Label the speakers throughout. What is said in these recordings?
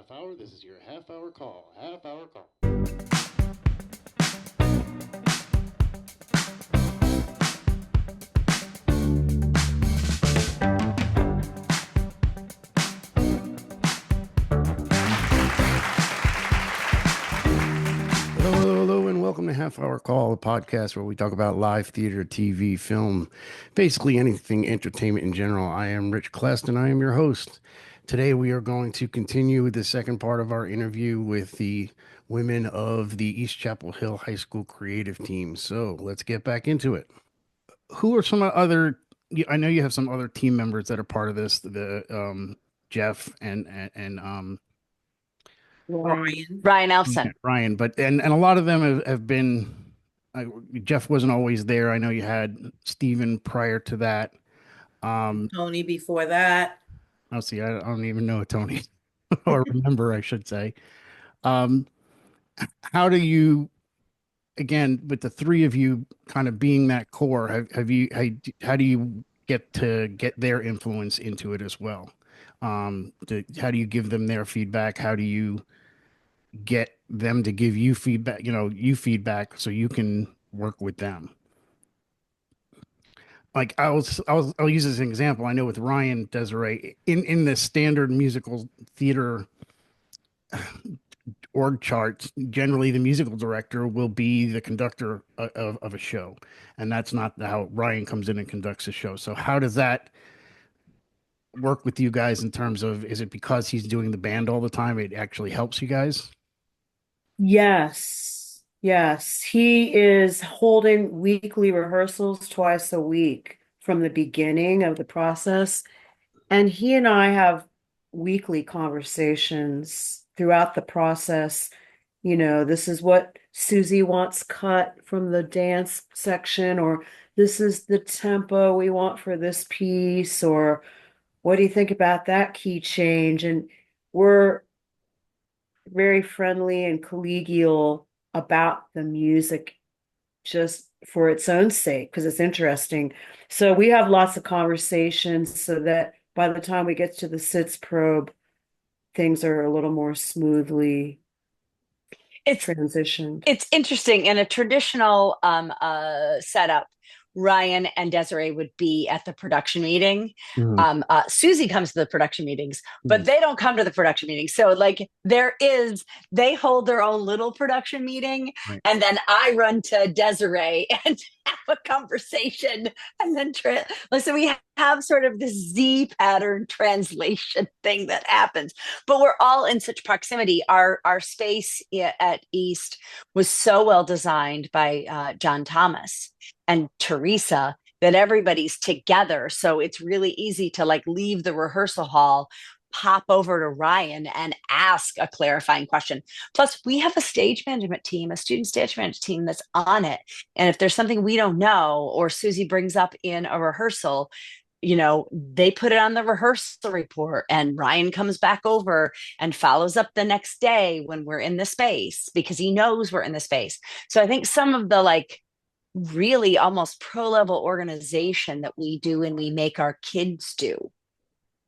Speaker 1: half hour. This is your half hour call. Half hour call. Hello, and welcome to Half Hour Call, a podcast where we talk about live theater, TV, film, basically anything entertainment in general. I am Rich Klest, and I am your host. Today, we are going to continue with the second part of our interview with the women of the East Chapel Hill High School creative team. So let's get back into it. Who are some other? I know you have some other team members that are part of this. The Jeff and
Speaker 2: Ryan Elson.
Speaker 1: Ryan, but and a lot of them have been. I, Jeff wasn't always there. I know you had Steven prior to that.
Speaker 3: Tony before that.
Speaker 1: I'll see. I don't even know Tony or remember, I should say. Um, how do you, again, with the three of you kind of being that core, have you, how do you get their influence into it as well? How do you give them their feedback? How do you get them to give you feedback, you feedback so you can work with them? Like I'll use as an example. I know with Ryan Desiree in the standard musical theater org charts, generally the musical director will be the conductor of a show, and that's not how Ryan comes in and conducts a show. So how does that work with you guys in terms of, is it because he's doing the band all the time, it actually helps you guys?
Speaker 3: Yes. Yes. He is holding weekly rehearsals twice a week from the beginning of the process. And he and I have weekly conversations throughout the process. You know, this is what Susie wants cut from the dance section, or this is the tempo we want for this piece, or what do you think about that key change? And we're very friendly and collegial about the music just for its own sake, because it's interesting. So we have lots of conversations so that by the time we get to the sits probe, things are a little more smoothly
Speaker 2: It's
Speaker 3: transitioned.
Speaker 2: it's interesting. In a traditional setup, Ryan and Desiree would be at the production meeting.
Speaker 1: Mhm.
Speaker 2: Susie comes to the production meetings, but
Speaker 1: Mhm.
Speaker 2: they don't come to the production meetings. So like they hold their own little production meeting,
Speaker 1: Right.
Speaker 2: and then I run to Desiree and have a conversation, and then so we have sort of this Z pattern translation thing that happens. But we're all in such proximity. Our space at East was so well designed by John Thomas and Teresa that everybody's together. So it's really easy to like leave the rehearsal hall, pop over to Ryan and ask a clarifying question. Plus, we have a stage management team, a student stage management team that's on it. And if there's something we don't know or Susie brings up in a rehearsal, they put it on the rehearsal report and Ryan comes back over and follows up the next day when we're in the space because he knows we're in the space. So I think some of the like really almost pro level organization that we do and we make our kids do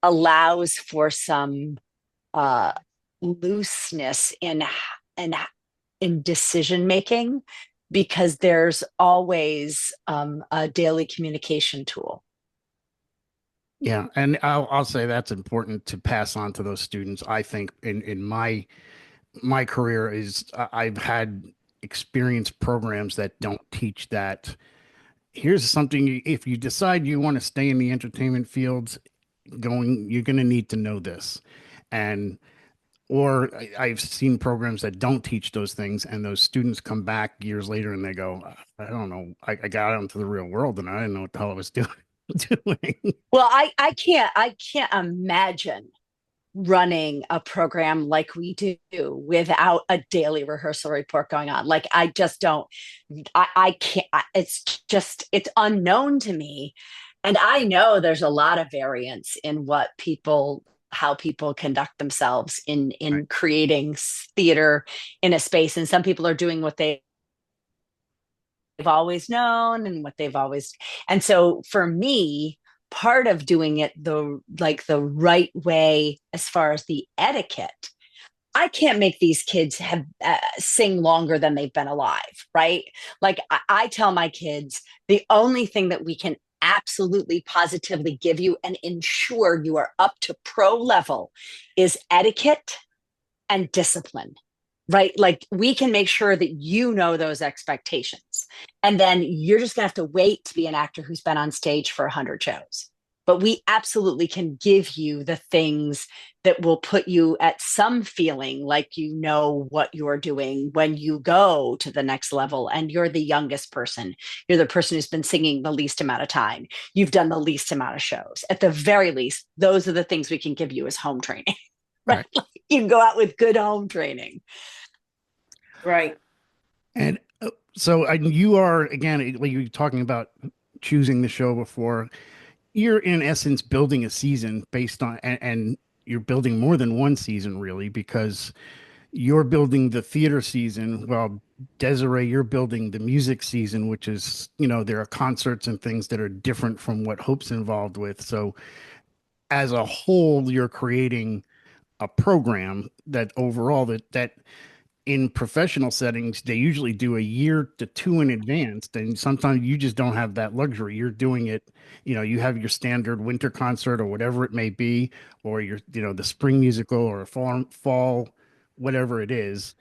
Speaker 2: allows for some uh, looseness in in decision making because there's always a daily communication tool.
Speaker 1: Yeah, and I'll say that's important to pass on to those students. I think in my career is I've had experienced programs that don't teach that. Here's something if you decide you want to stay in the entertainment fields, you're going to need to know this. And or I've seen programs that don't teach those things, and those students come back years later and they go, I don't know, I got out into the real world and I didn't know what the hell I was doing. doing.
Speaker 2: Well, I can't imagine running a program like we do without a daily rehearsal report going on. Like I just don't, I can't, it's unknown to me. And I know there's a lot of variance in how people conduct themselves
Speaker 1: Right.
Speaker 2: in creating theater in a space. And some people are doing what they've always known and what they've always, and so for me, part of doing it the right way as far as the etiquette I can't make these kids have sing longer than they've been alive, right? Like I tell my kids, the only thing that we can absolutely positively give you and ensure you are up to pro level is etiquette and discipline, right? Like we can make sure that you know those expectations. And then you're just going to have to wait to be an actor who's been on stage for 100 shows. But we absolutely can give you the things that will put you at some feeling like you know what you're doing when you go to the next level and you're the youngest person. You're the person who's been singing the least amount of time. You've done the least amount of shows. At the very least, those are the things we can give you as home training, right?
Speaker 1: Right.
Speaker 2: Like you can go out with good home training.
Speaker 3: Right.
Speaker 1: And so you are, again, like you were talking about choosing the show before, you're in essence building a season based on, and you're building more than one season really, because you're building the theater season. Well, Desiree, you're building the music season, which is, there are concerts and things that are different from what Hope's involved with. So as a whole, you're creating a program that overall that in professional settings, they usually do a year to two in advance. And sometimes you just don't have that luxury. You're doing it, you have your standard winter concert or whatever it may be, or the spring musical or a fall, whatever it is.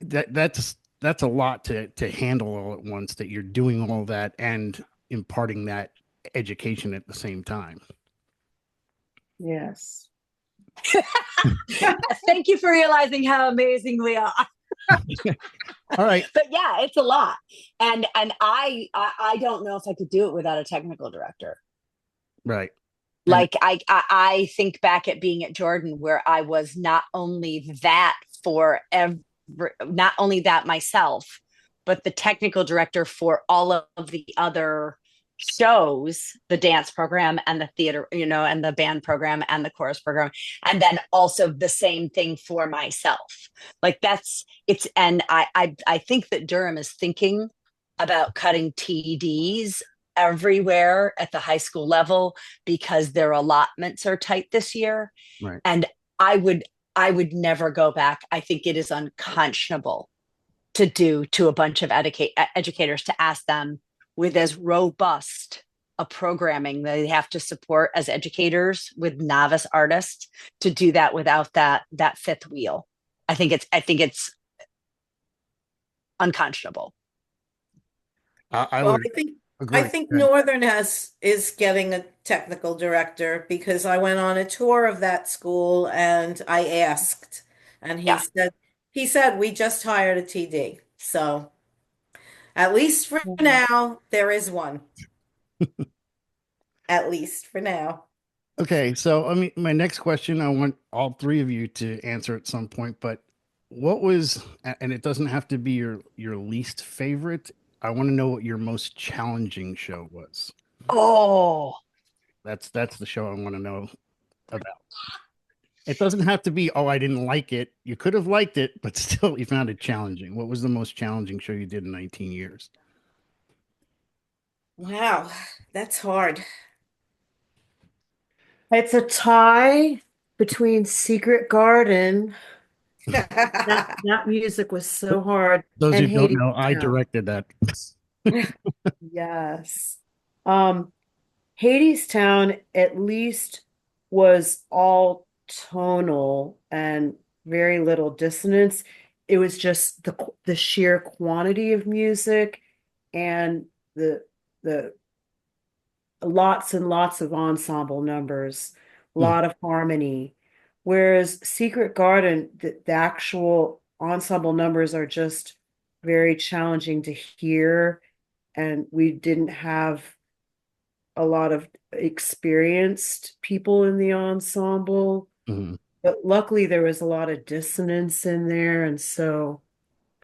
Speaker 1: That's a lot to handle all at once, that you're doing all that and imparting that education at the same time.
Speaker 3: Yes.
Speaker 2: Thank you for realizing how amazing we are.
Speaker 1: All right.
Speaker 2: But yeah, it's a lot. And I don't know if I could do it without a technical director.
Speaker 1: Right. And
Speaker 2: Like I think back at being at Jordan where I was not only that for not only that myself, but the technical director for all of the other shows, the dance program and the theater, and the band program and the chorus program, and then also the same thing for myself. Like and I think that Durham is thinking about cutting TDs everywhere at the high school level because their allotments are tight this year.
Speaker 1: right.
Speaker 2: And I would never go back. I think it is unconscionable to do to a bunch of educators to ask them with as robust a programming that they have to support as educators with novice artists to do that without that fifth wheel. I think it's unconscionable.
Speaker 1: I
Speaker 4: Well,
Speaker 1: would
Speaker 4: I
Speaker 1: agree.
Speaker 4: think
Speaker 1: Yeah.
Speaker 4: Northern is getting a technical director because I went on a tour of that school and I asked, and
Speaker 2: Yeah.
Speaker 4: he said we just hired a TD. So at least for now, there is one. At least for now.
Speaker 1: Okay, so I mean, my next question, I want all three of you to answer at some point, but what was, and it doesn't have to be your least favorite. I want to know what your most challenging show was.
Speaker 2: Oh,
Speaker 1: That's the show I want to know about. It doesn't have to be, oh, I didn't like it. You could have liked it, but still you found it challenging. What was the most challenging show you did in 19 years?
Speaker 4: Wow, that's hard.
Speaker 3: It's a tie between Secret Garden. That music was so hard.
Speaker 1: Those
Speaker 3: And
Speaker 1: who don't
Speaker 3: Hades
Speaker 1: know, I
Speaker 3: Town.
Speaker 1: directed that.
Speaker 3: Yes. Um, Hades Town at least was all tonal and very little dissonance. It was just the sheer quantity of music and the lots and lots of ensemble numbers, a
Speaker 1: Mm,
Speaker 3: lot of harmony. Whereas Secret Garden, the actual ensemble numbers are just very challenging to hear, and we didn't have a lot of experienced people in the ensemble.
Speaker 1: mhm.
Speaker 3: But luckily, there was a lot of dissonance in there, and so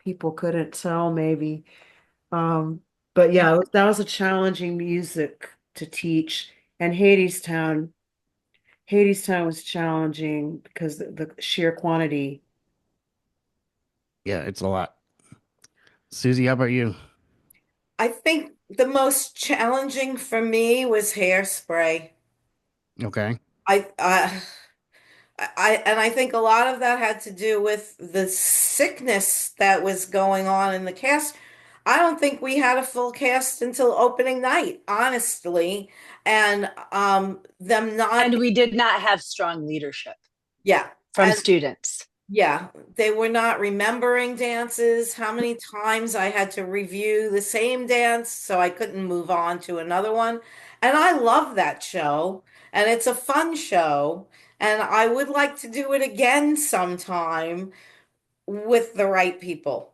Speaker 3: people couldn't tell maybe. Um, but yeah, that was a challenging music to teach. And Hadestown was challenging because the sheer quantity.
Speaker 1: Yeah, it's a lot. Susie, how about you?
Speaker 4: I think the most challenging for me was Hairspray.
Speaker 1: Okay.
Speaker 4: I I think a lot of that had to do with the sickness that was going on in the cast. I don't think we had a full cast until opening night, honestly. And them not,
Speaker 2: And we did not have strong leadership
Speaker 4: yeah.
Speaker 2: from students.
Speaker 4: Yeah, they were not remembering dances. How many times I had to review the same dance so I couldn't move on to another one. And I love that show, and it's a fun show, and I would like to do it again sometime with the right people.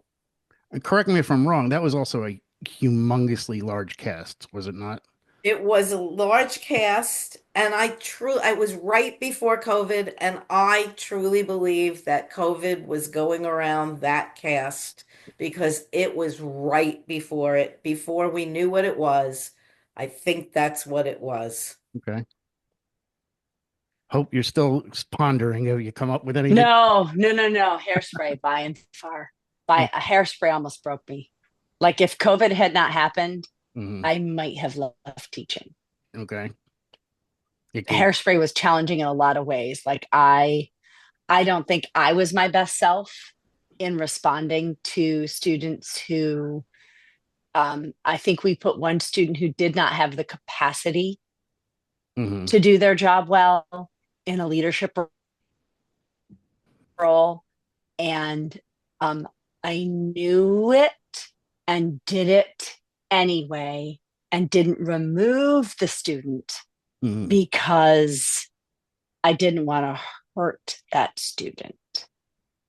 Speaker 1: And correct me if I'm wrong, that was also a humongously large cast, was it not?
Speaker 4: It was a large cast, and I was right before COVID, and I truly believe that COVID was going around that cast because it was right before it, before we knew what it was. I think that's what it was.
Speaker 1: Okay. Hope you're still pondering. Have you come up with anything?
Speaker 2: No, no, no, no. Hairspray by and far. By a hairspray almost broke me. Like if COVID had not happened,
Speaker 1: Mhm.
Speaker 2: I might have left teaching.
Speaker 1: Okay. It gave,
Speaker 2: Hairspray was challenging in a lot of ways. Like I don't think I was my best self in responding to students who I think we put one student who did not have the capacity
Speaker 1: mhm.
Speaker 2: to do their job well in a leadership role. And um, I knew it and did it anyway and didn't remove the student
Speaker 1: Mhm.
Speaker 2: because I didn't want to hurt that student.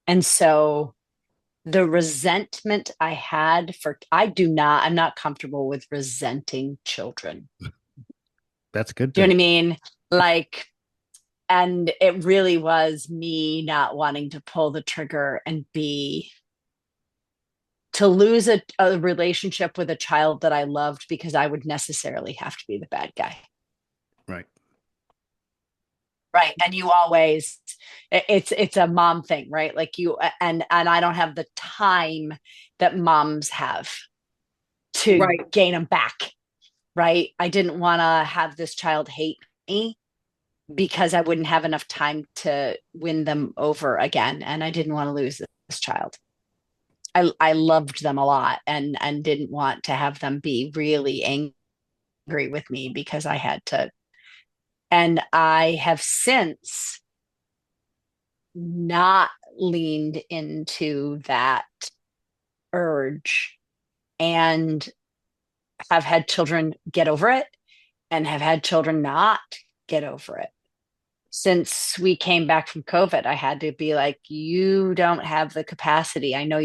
Speaker 2: And so the resentment I had for, I'm not comfortable with resenting children.
Speaker 1: That's a good
Speaker 2: Do you know
Speaker 1: thing.
Speaker 2: what I mean? Like, and it really was me not wanting to pull the trigger and be to lose a relationship with a child that I loved because I would necessarily have to be the bad guy.
Speaker 1: Right.
Speaker 2: Right. And you always it's a mom thing, right? Like you and I don't have the time that moms have to
Speaker 4: Right.
Speaker 2: gain them back. Right. I didn't want to have this child hate me because I wouldn't have enough time to win them over again. And I didn't want to lose this child. I loved them a lot and didn't want to have them be really angry with me because I had to. And I have since not leaned into that urge and have had children get over it and have had children not get over it. Since we came back from COVID, I had to be like, you don't have the capacity. I know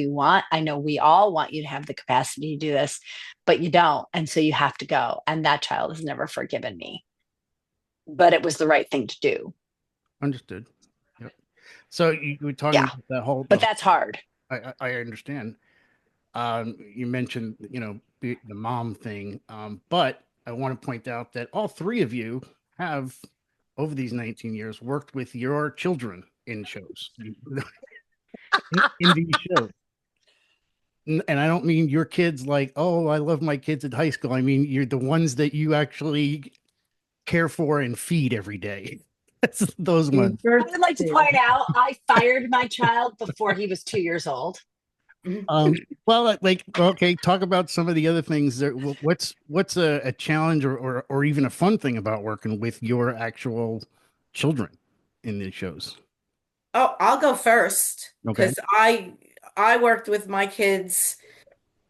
Speaker 2: we all want you to have the capacity to do this, but you don't. And so you have to go. And that child has never forgiven me. But it was the right thing to do.
Speaker 1: Understood. Yep. So you were talking
Speaker 2: Yeah.
Speaker 1: about that whole,
Speaker 2: But that's hard.
Speaker 1: I understand. You mentioned, the mom thing. But I want to point out that all three of you have, over these 19 years, worked with your children in shows, in these shows. And I don't mean your kids like, oh, I love my kids at high school. I mean, you're the ones that you actually care for and feed every day. That's those ones.
Speaker 2: I would like to point out I fired my child before he was 2 years old.
Speaker 1: Well, okay, talk about some of the other things that what's a challenge or even a fun thing about working with your actual children in these shows.
Speaker 4: Oh, I'll go first
Speaker 1: Okay.
Speaker 4: because I worked with my kids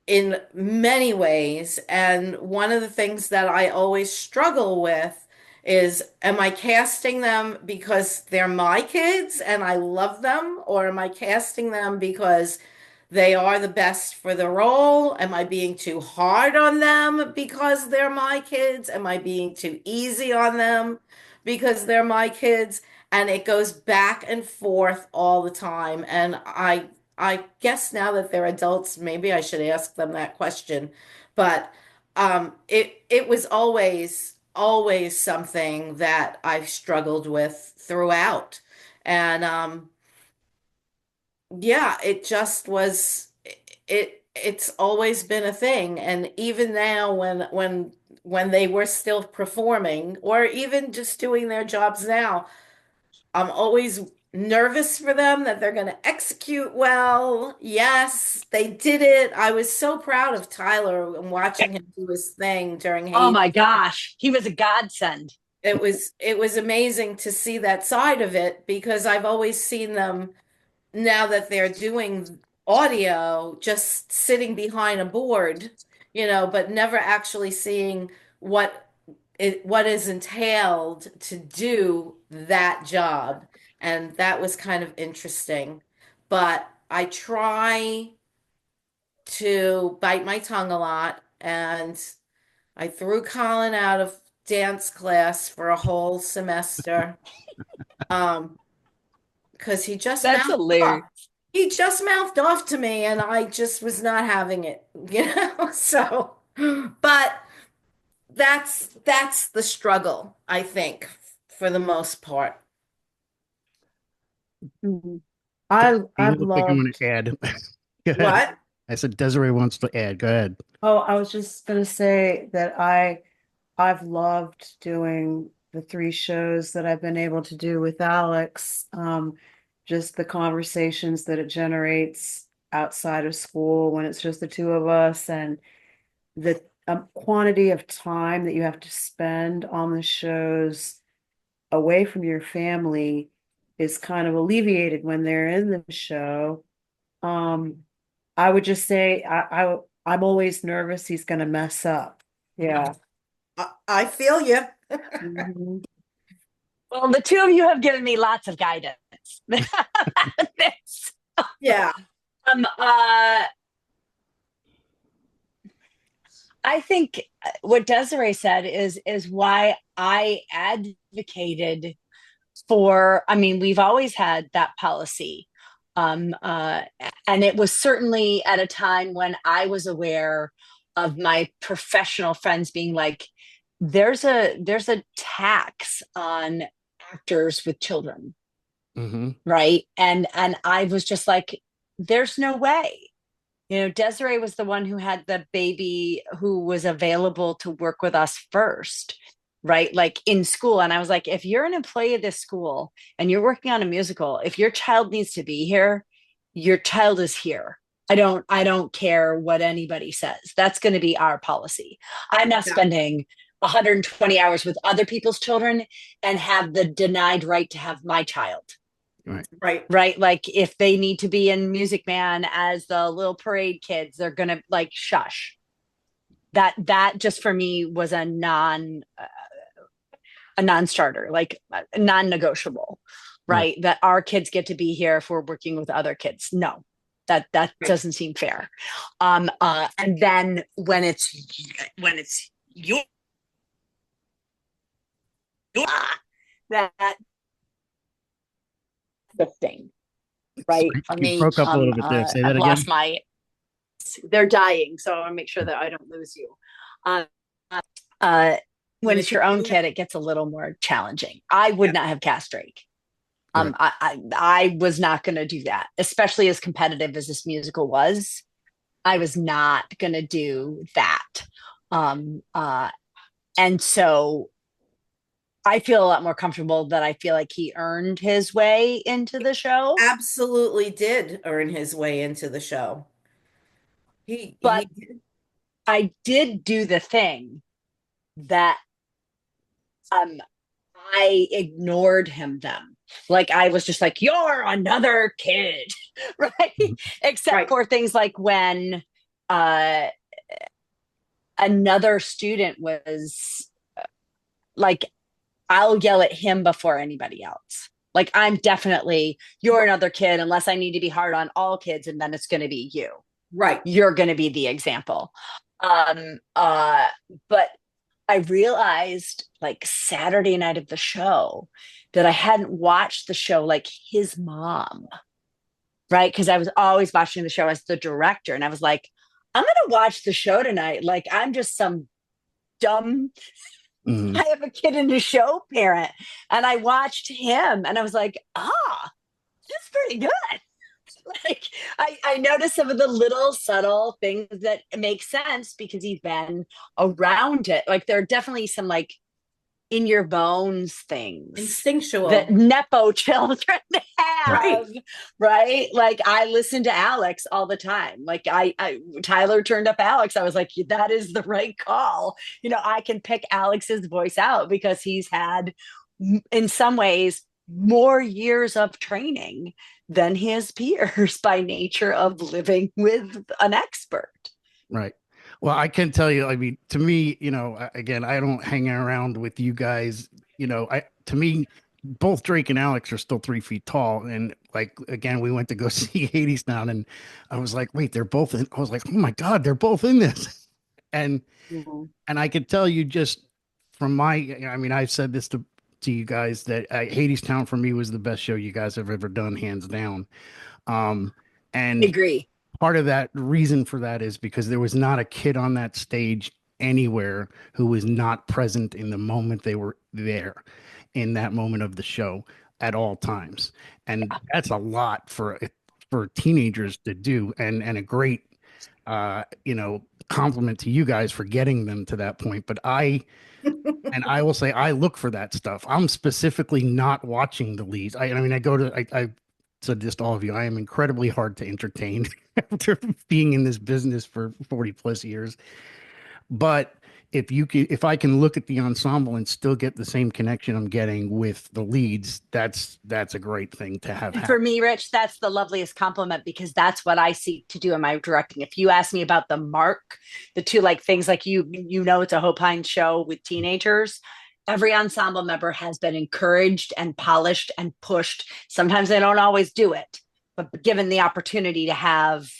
Speaker 4: in many ways. And one of the things that I always struggle with is, am I casting them because they're my kids and I love them, or am I casting them because they are the best for the role? Am I being too hard on them because they're my kids? Am I being too easy on them because they're my kids? And it goes back and forth all the time. And I guess now that they're adults, maybe I should ask them that question. But it was always something that I've struggled with throughout. And yeah, it just was it's always been a thing. And even now when they were still performing or even just doing their jobs now, I'm always nervous for them that they're going to execute well. Yes, they did it. I was so proud of Tyler and watching him do his thing during
Speaker 2: Oh
Speaker 4: Hayden.
Speaker 2: my gosh, he was a godsend.
Speaker 4: It was amazing to see that side of it because I've always seen them now that they're doing audio just sitting behind a board, but never actually seeing what is entailed to do that job. And that was kind of interesting. But I try to bite my tongue a lot, and I threw Colin out of dance class for a whole semester. Because he just
Speaker 2: That's
Speaker 4: mouthed off.
Speaker 2: hilarious.
Speaker 4: He just mouthed off to me, and I just was not having it. So, but that's the struggle, I think, for the most part.
Speaker 3: Mhm.
Speaker 1: You
Speaker 3: I've
Speaker 1: look like you want
Speaker 3: loved.
Speaker 1: to add. Go ahead.
Speaker 4: What?
Speaker 1: I said Desiree wants to add. Go ahead.
Speaker 3: Oh, I was just gonna say that I've loved doing the three shows that I've been able to do with Alex. Just the conversations that it generates outside of school when it's just the two of us, and the quantity of time that you have to spend on the shows away from your family is kind of alleviated when they're in the show. Um, I would just say I'm always nervous he's gonna mess up. Yeah.
Speaker 4: I feel you.
Speaker 3: Mhm.
Speaker 2: Well, the two of you have given me lots of guidance. This.
Speaker 4: Yeah.
Speaker 2: I think what Desiree said is why I advocated for, I mean, we've always had that policy. Um, uh, and it was certainly at a time when I was aware of my professional friends being like, there's a tax on actors with children,
Speaker 1: Hmm.
Speaker 2: right? And I was just like, there's no way. Desiree was the one who had the baby who was available to work with us first, right? Like in school. And I was like, if you're an employee of this school and you're working on a musical, if your child needs to be here, your child is here. I don't care what anybody says. That's going to be our policy. I'm not
Speaker 4: Yeah.
Speaker 2: spending 120 hours with other people's children and have the denied right to have my child,
Speaker 1: Right.
Speaker 4: Right.
Speaker 2: right? Like if they need to be in Music Man as the little parade kids, they're gonna like shush. That just for me was a non-starter, like non-negotiable,
Speaker 1: Right.
Speaker 2: right? That our kids get to be here if we're working with other kids. No, that
Speaker 4: Right.
Speaker 2: doesn't seem fair. And then when it's you that the thing, right?
Speaker 1: Sorry,
Speaker 2: For
Speaker 1: you
Speaker 2: me,
Speaker 1: broke up a little bit there. Say that
Speaker 2: I've lost
Speaker 1: again.
Speaker 2: my. They're dying, so I want to make sure that I don't lose you. Uh, uh, when it's your own kid, it gets a little more challenging. I would
Speaker 4: Yeah.
Speaker 2: not have cast Drake.
Speaker 1: Right.
Speaker 2: I was not going to do that, especially as competitive as this musical was. I was not going to do that. Um, uh, and so I feel a lot more comfortable that I feel like he earned his way into the show.
Speaker 4: Absolutely did earn his way into the show. He
Speaker 2: But
Speaker 4: did.
Speaker 2: I did do the thing that um I ignored them. Like I was just like, you're another kid, right?
Speaker 1: Mhm.
Speaker 2: Except
Speaker 4: Right.
Speaker 2: for things like when uh another student was like, I'll yell at him before anybody else. Like I'm definitely, you're another kid unless I need to be hard on all kids, and then it's gonna be you.
Speaker 4: Right.
Speaker 2: You're gonna be the example. Um but I realized like Saturday night of the show that I hadn't watched the show like his mom, right? Because I was always watching the show as the director. And I was like, I'm going to watch the show tonight. Like I'm just some dumb,
Speaker 1: Mhm.
Speaker 2: I have a kid in the show parent. And I watched him and I was like, that's pretty good. Like I noticed some of the little subtle things that make sense because he's been around it. Like there are definitely some like in your bones things
Speaker 4: Instinctual.
Speaker 2: that Nepo children have,
Speaker 4: Right.
Speaker 2: right? Like I listen to Alex all the time. Like Tyler turned up Alex. I was like, that is the right call. You know, I can pick Alex's voice out because he's had, in some ways, more years of training than his peers by nature of living with an expert.
Speaker 1: Right. Well, I can tell you, I mean, to me, again, I don't hang around with you guys. To me, both Drake and Alex are still 3 feet tall. And like, again, we went to go see Hadestown and I was like, wait, they're both in. I was like, oh my God, they're both in this. And,
Speaker 2: Mhm.
Speaker 1: and I could tell you just from I mean, I've said this to you guys that Hadestown for me was the best show you guys have ever done, hands down. And
Speaker 2: Agree.
Speaker 1: part of that reason for that is because there was not a kid on that stage anywhere who was not present in the moment they were there in that moment of the show at all times. And that's a lot for teenagers to do, and a great compliment to you guys for getting them to that point. But I will say I look for that stuff. I'm specifically not watching the leads. I mean, I said this to all of you. I am incredibly hard to entertain after being in this business for 40 plus years. But if I can look at the ensemble and still get the same connection I'm getting with the leads, that's a great thing to have
Speaker 2: And
Speaker 1: happen.
Speaker 2: for me, Rich, that's the loveliest compliment because that's what I seek to do in my directing. If you ask me about the mark, the two like things like it's a Hope Hines show with teenagers. Every ensemble member has been encouraged and polished and pushed. Sometimes they don't always do it, but given the opportunity to have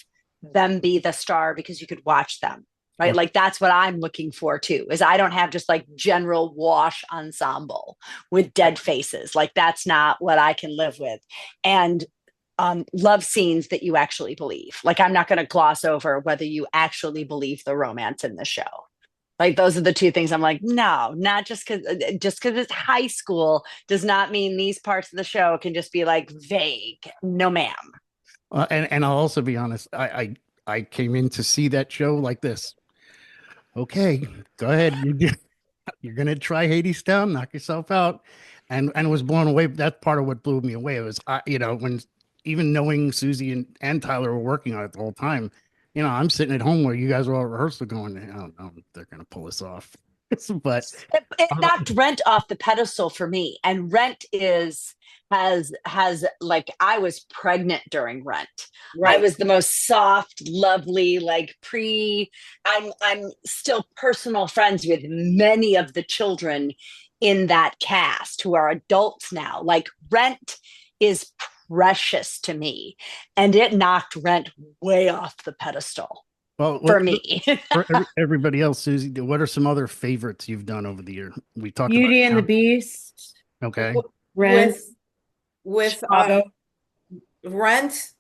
Speaker 2: them be the star because you could watch them. Right. Like that's what I'm looking for too, is I don't have just like general wash ensemble with dead faces. Like that's not what I can live with. And love scenes that you actually believe. Like I'm not going to gloss over whether you actually believe the romance in the show. Like those are the two things I'm like, no, not just because it's high school does not mean these parts of the show can just be like vague. No, ma'am.
Speaker 1: And I'll also be honest. I came in to see that show like this. Okay, go ahead. You're gonna try Hadestown, knock yourself out, and was blown away. That's part of what blew me away. It was when even knowing Susie and Tyler were working on it the whole time. I'm sitting at home where you guys were all rehearsal going, I don't know, they're gonna pull this off. But
Speaker 2: it knocked Rent off the pedestal for me, and Rent has like I was pregnant during Rent.
Speaker 4: Right.
Speaker 2: I was the most soft, lovely, like I'm still personal friends with many of the children in that cast who are adults now. Like Rent is precious to me, and it knocked Rent way off the pedestal for me.
Speaker 1: For everybody else, Susie, what are some other favorites you've done over the year? We talked
Speaker 3: Beauty
Speaker 1: about
Speaker 3: and the Beast,
Speaker 1: Okay.
Speaker 3: Rent,
Speaker 4: with
Speaker 3: Chicago.
Speaker 4: Rent,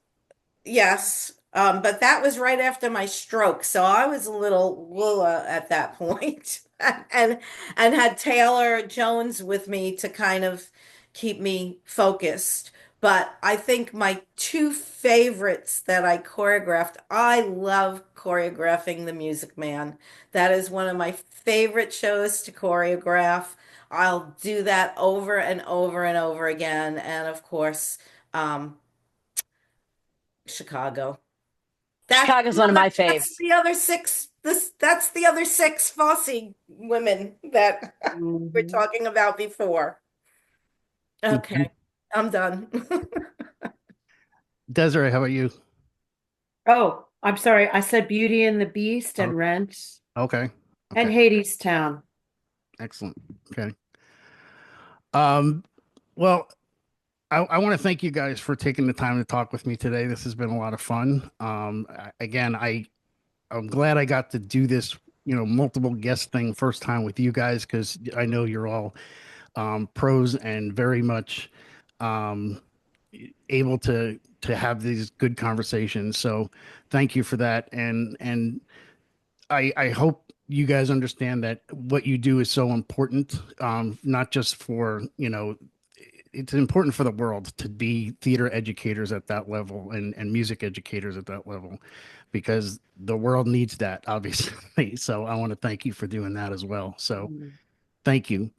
Speaker 4: yes. But that was right after my stroke, so I was a little Lula at that point, and had Taylor Jones with me to kind of keep me focused. But I think my two favorites that I choreographed, I love choreographing The Music Man. That is one of my favorite shows to choreograph. I'll do that over and over and over again. And of course, Chicago.
Speaker 2: Chicago's one of my faves.
Speaker 4: That's the other six. That's the other six Fosse women that we're talking about before. Okay, I'm done.
Speaker 1: Desiree, how about you?
Speaker 3: Oh, I'm sorry. I said Beauty and the Beast and Rent
Speaker 1: Okay.
Speaker 3: and Hadestown.
Speaker 1: Excellent. Okay. Well, I want to thank you guys for taking the time to talk with me today. This has been a lot of fun. Again, I'm glad I got to do this, multiple guest thing first time with you guys, because I know you're all pros and very much able to have these good conversations. So thank you for that. And I hope you guys understand that what you do is so important, not just for, it's important for the world to be theater educators at that level and music educators at that level, because the world needs that, obviously. So I want to thank you for doing that as well. So thank you.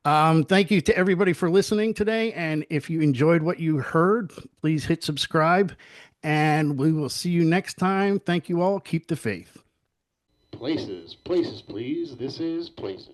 Speaker 1: Thank you to everybody for listening today. And if you enjoyed what you heard, please hit subscribe and we will see you next time. Thank you all. Keep the faith.
Speaker 5: Places, places, please. This is Places.